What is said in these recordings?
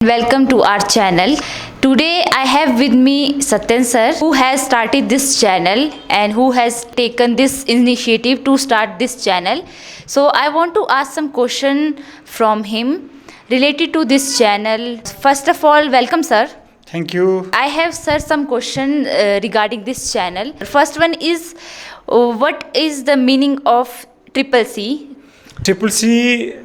Welcome to our channel. Today I have with me Satyan sir who has started this channel and who has taken this initiative to start this channel. So I want to ask some question from him related to this channel. First of all, welcome sir. Thank you. I have sir some question regarding this channel. First one is what is the meaning of Triple C? Triple C,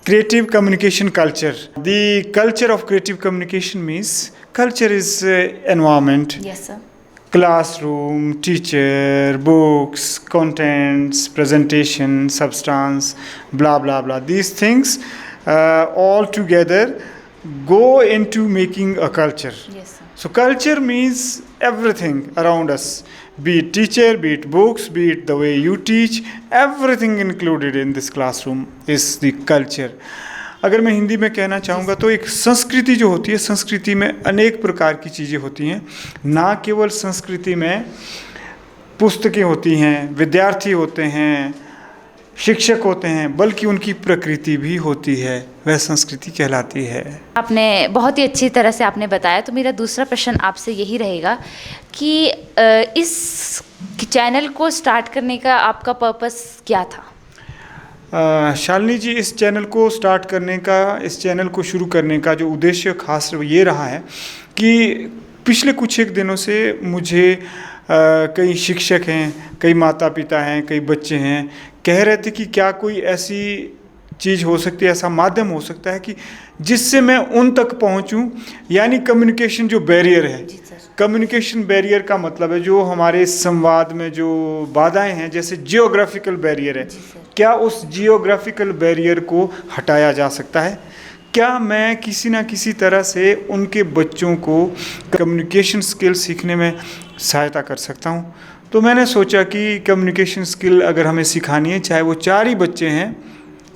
creative communication culture. The culture of creative communication means culture is environment, Yes sir. classroom, teacher, books, contents, presentation, substance, blah blah blah. These things all together go into making a culture. Yes sir. So culture means everything around us, be it teacher, be it books, be it the way you teach, everything included in this classroom is the culture. अगर मैं हिंदी में कहना चाहूँगा तो एक संस्कृति जो होती है, संस्कृति में अनेक प्रकार की चीज़ें होती हैं. ना केवल संस्कृति में पुस्तकें होती हैं, विद्यार्थी होते हैं, शिक्षक होते हैं, बल्कि उनकी प्रकृति भी होती है, वह संस्कृति कहलाती है. आपने बहुत ही अच्छी तरह से आपने बताया. तो मेरा दूसरा प्रश्न आपसे यही रहेगा कि इस चैनल को स्टार्ट करने का आपका पर्पस क्या था? शालिनी जी, इस चैनल को स्टार्ट करने का, इस चैनल को शुरू करने का जो उद्देश्य खास ये रहा है कि पिछले कुछ एक दिनों से मुझे कई शिक्षक हैं, कई माता पिता हैं, कई बच्चे हैं, कह रहे थे कि क्या कोई ऐसी चीज़ हो सकती है, ऐसा माध्यम हो सकता है कि जिससे मैं उन तक पहुंचूं. यानी कम्युनिकेशन जो बैरियर है, कम्युनिकेशन बैरियर का मतलब है जो हमारे संवाद में जो बाधाएं हैं, जैसे जियोग्राफिकल बैरियर है, क्या उस जियोग्राफिकल बैरियर को हटाया जा सकता है? क्या मैं किसी ना किसी तरह से उनके बच्चों को कम्युनिकेशन स्किल सीखने में सहायता कर सकता हूँ? तो मैंने सोचा कि कम्युनिकेशन स्किल अगर हमें सिखानी है, चाहे वो 4 ही बच्चे हैं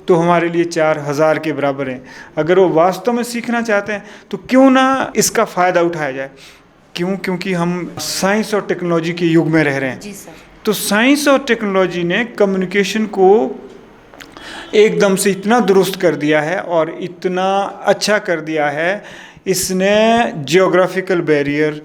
तो हमारे लिए 4000 के बराबर हैं. अगर वो वास्तव में सीखना चाहते हैं तो क्यों ना इसका फ़ायदा उठाया जाए. क्यों? क्योंकि हम साइंस और टेक्नोलॉजी के युग में रह रहे हैं. जी सर. तो साइंस और टेक्नोलॉजी ने कम्युनिकेशन को एकदम से इतना दुरुस्त कर दिया है और इतना अच्छा कर दिया है. इसने geographical barrier,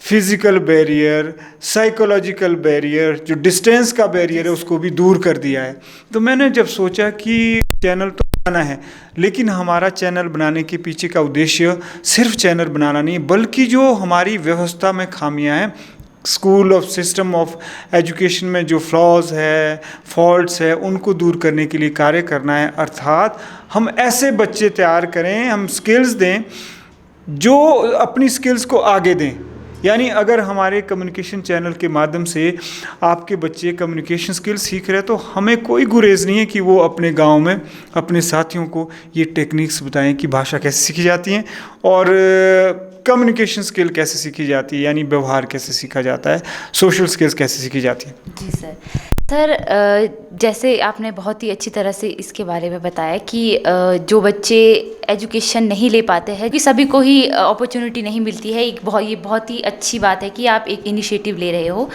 physical barrier, psychological barrier, जो डिस्टेंस का बैरियर है, उसको भी दूर कर दिया है. तो मैंने जब सोचा कि चैनल तो बनाना है, लेकिन हमारा चैनल बनाने के पीछे का उद्देश्य सिर्फ चैनल बनाना नहीं, बल्कि जो हमारी व्यवस्था में खामियां हैं, school of system of education में जो फ्लॉज है, फॉल्ट्स है, उनको दूर करने के लिए कार्य करना है. अर्थात हम ऐसे बच्चे तैयार करें, हम स्किल्स दें जो अपनी स्किल्स को आगे दें. यानी अगर हमारे कम्युनिकेशन चैनल के माध्यम से आपके बच्चे कम्युनिकेशन स्किल सीख रहे हैं तो हमें कोई गुरेज नहीं है कि वो अपने गांव में अपने साथियों को ये टेक्निक्स बताएं कि भाषा कैसे सीखी जाती है और कम्युनिकेशन स्किल कैसे सीखी जाती है, यानी व्यवहार कैसे सीखा जाता है, सोशल स्किल्स कैसे सीखी जाती है. जी सर. सर जैसे आपने बहुत ही अच्छी तरह से इसके बारे में बताया कि जो बच्चे एजुकेशन नहीं ले पाते हैं, कि सभी को ही अपॉर्चुनिटी नहीं मिलती है. ये बहुत ही अच्छी बात है कि आप एक इनिशिएटिव ले रहे हो.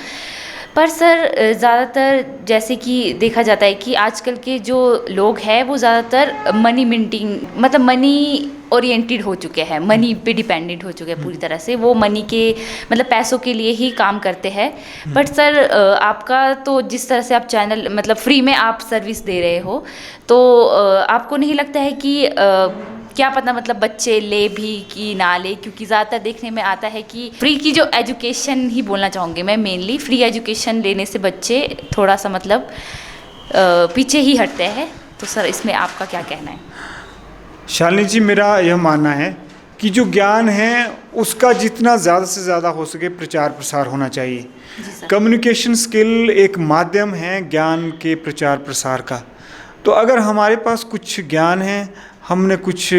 पर सर ज़्यादातर जैसे कि देखा जाता है कि आजकल के जो लोग हैं वो ज़्यादातर मनी मिंटिंग, मतलब मनी ओरिएंटेड हो चुके हैं, मनी पे डिपेंडेंट हो चुके हैं पूरी तरह से. वो मनी के मतलब पैसों के लिए ही काम करते हैं. बट सर आपका तो जिस तरह से आप चैनल मतलब फ्री में आप सर्विस दे रहे हो, तो आपको नहीं लगता है कि क्या पता मतलब बच्चे ले भी कि ना ले? क्योंकि ज़्यादातर देखने में आता है कि फ्री की जो एजुकेशन ही बोलना चाहूँगी मैं, मेनली फ्री एजुकेशन लेने से बच्चे थोड़ा सा मतलब पीछे ही हटते हैं. तो सर इसमें आपका क्या कहना है? शालिनी जी, मेरा यह मानना है कि जो ज्ञान है उसका जितना ज़्यादा से ज़्यादा हो सके प्रचार प्रसार होना चाहिए. कम्युनिकेशन स्किल एक माध्यम है ज्ञान के प्रचार प्रसार का. तो अगर हमारे पास कुछ ज्ञान है, हमने कुछ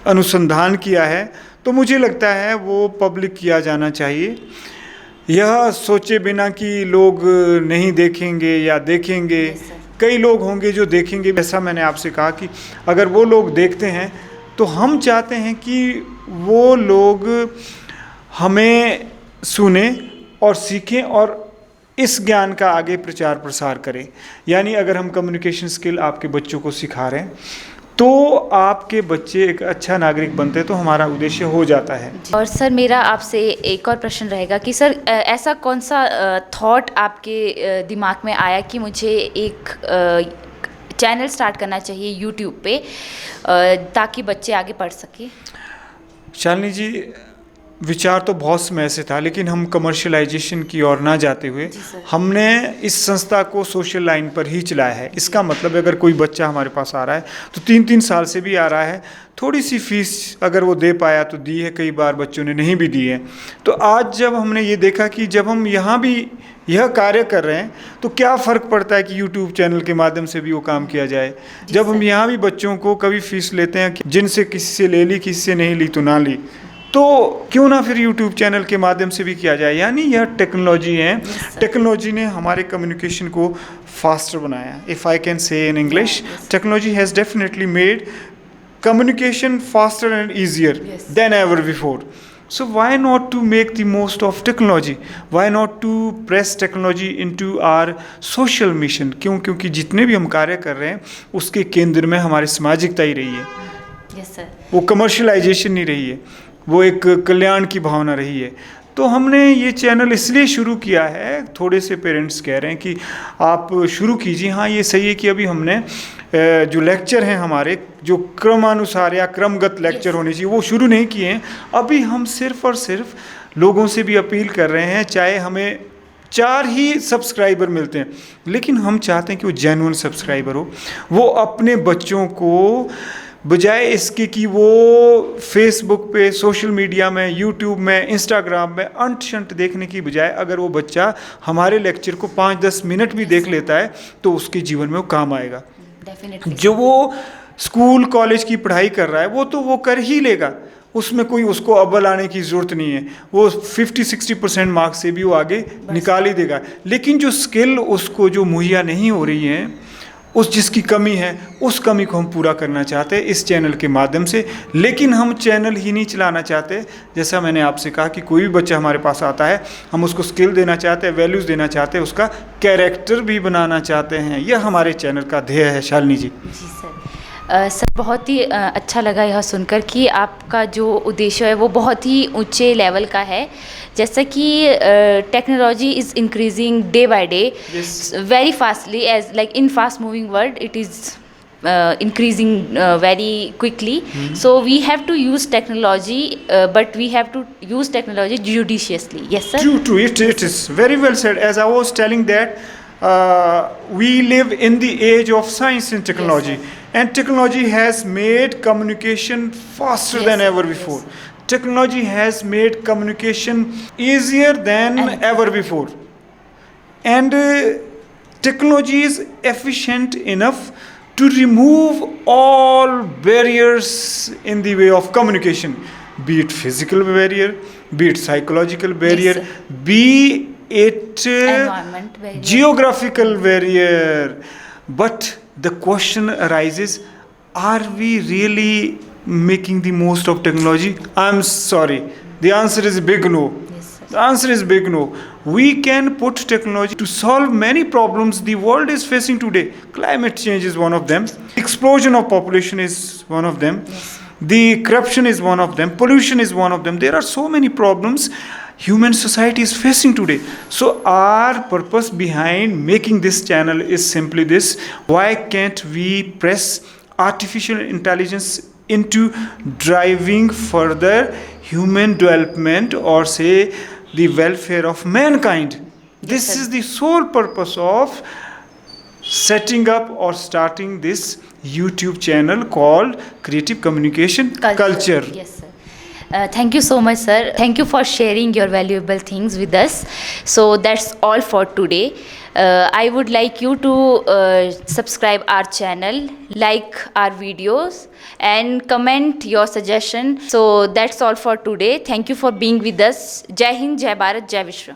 अनुसंधान किया है, तो मुझे लगता है वो पब्लिक किया जाना चाहिए. यह सोचे बिना कि लोग नहीं देखेंगे या देखेंगे. कई लोग होंगे जो देखेंगे. जैसा मैंने आपसे कहा कि अगर वो लोग देखते हैं तो हम चाहते हैं कि वो लोग हमें सुने और सीखें और इस ज्ञान का आगे प्रचार प्रसार करें. यानी अगर हम कम्युनिकेशन स्किल आपके बच्चों को सिखा रहे हैं तो आपके बच्चे एक अच्छा नागरिक बनते हैं, तो हमारा उद्देश्य हो जाता है। और सर मेरा आपसे एक और प्रश्न रहेगा कि सर ऐसा कौन सा थॉट आपके दिमाग में आया कि मुझे एक चैनल स्टार्ट करना चाहिए यूट्यूब पे ताकि बच्चे आगे पढ़ सके? शालिनी जी, विचार तो बहुत समय से था, लेकिन हम कमर्शियलाइजेशन की ओर ना जाते हुए हमने इस संस्था को सोशल लाइन पर ही चलाया है। इसका मतलब अगर कोई बच्चा हमारे पास आ रहा है तो 3-3 साल से भी आ रहा है, थोड़ी सी फीस अगर वो दे पाया तो दी है, कई बार बच्चों ने नहीं भी दी है। तो आज जब हमने ये देखा कि जब हम यहाँ भी यह कार्य कर रहे हैं तो क्या फ़र्क पड़ता है कि यूट्यूब चैनल के माध्यम से भी वो काम किया जाए। जब हम यहाँ भी बच्चों को कभी फीस लेते हैं, जिनसे किसी से ले ली, किसी से नहीं ली तो ना ली, तो क्यों ना फिर YouTube चैनल के माध्यम से भी किया जाए। यानी यह टेक्नोलॉजी है, टेक्नोलॉजी ने हमारे कम्युनिकेशन को फास्टर बनाया। If I can say in English, technology has definitely made communication faster and easier than ever before. So why not to make the most of technology? Why not to press technology into our social mission? क्योंकि जितने भी हम कार्य कर रहे हैं उसके केंद्र में हमारी सामाजिकता ही रही है। Yes sir. वो कमर्शियलाइजेशन नहीं रही है, वो एक कल्याण की भावना रही है। तो हमने ये चैनल इसलिए शुरू किया है, थोड़े से पेरेंट्स कह रहे हैं कि आप शुरू कीजिए। हाँ, ये सही है कि अभी हमने जो लेक्चर हैं हमारे, जो क्रमानुसार या क्रमगत लेक्चर होने चाहिए, वो शुरू नहीं किए हैं। अभी हम सिर्फ़ और सिर्फ लोगों से भी अपील कर रहे हैं, चाहे हमें 4 ही सब्सक्राइबर मिलते हैं, लेकिन हम चाहते हैं कि वो जेन्युइन सब्सक्राइबर हो। वो अपने बच्चों को बजाय इसके कि वो फेसबुक पे, सोशल मीडिया में, यूट्यूब में, इंस्टाग्राम में अंट शंट देखने की बजाय अगर वो बच्चा हमारे लेक्चर को 5-10 मिनट भी देख लेता है तो उसके जीवन में वो काम आएगा। जो वो स्कूल कॉलेज की पढ़ाई कर रहा है वो तो वो कर ही लेगा, उसमें कोई उसको अव्वल आने की ज़रूरत नहीं है, वो 50-60% मार्क्स से भी वो आगे निकाल ही देगा। लेकिन जो स्किल उसको जो मुहैया नहीं हो रही है, उस जिसकी कमी है, उस कमी को हम पूरा करना चाहते हैं इस चैनल के माध्यम से। लेकिन हम चैनल ही नहीं चलाना चाहते। जैसा मैंने आपसे कहा कि कोई भी बच्चा हमारे पास आता है, हम उसको स्किल देना चाहते हैं, वैल्यूज़ देना चाहते हैं, उसका कैरेक्टर भी बनाना चाहते हैं। यह हमारे चैनल का ध्येय है। शालिनी जी। जी सर। सर बहुत ही अच्छा लगा यह सुनकर कि आपका जो उद्देश्य है वो बहुत ही ऊंचे लेवल का है। जैसा कि technology is increasing day by day very fastly, as like in fast moving world it is increasing very quickly. So we have to use technology, but we have to use technology judiciously. Yes sir. True. It is very well said. As I was telling that we live in the age of science and technology. Yes, and technology has made communication faster than ever before. Technology has made communication easier than ever before. And technology is efficient enough to remove all barriers in the way of communication, be it physical barrier, be it psychological barrier, be it environment barrier, geographical barrier. But the question arises, are we really making the most of technology? I'm sorry, the answer is big no. The answer is big no. We can put technology to solve many problems the world is facing today. Climate change is one of them. Explosion of population is one of them. The corruption is one of them. Pollution is one of them. There are so many problems human society is facing today. So our purpose behind making this channel is simply this: why can't we press artificial intelligence into driving further human development, or say the welfare of mankind? This is the sole purpose of setting up or starting this YouTube channel called Creative Communication Culture. Yes sir. Thank you so much sir. Thank you for sharing your valuable things with us. So that's all for today. I would like you to subscribe our channel, like our videos and comment your suggestion. So that's all for today. Thank you for being with us. Jai Hind, Jai Bharat, Jai Vishwa.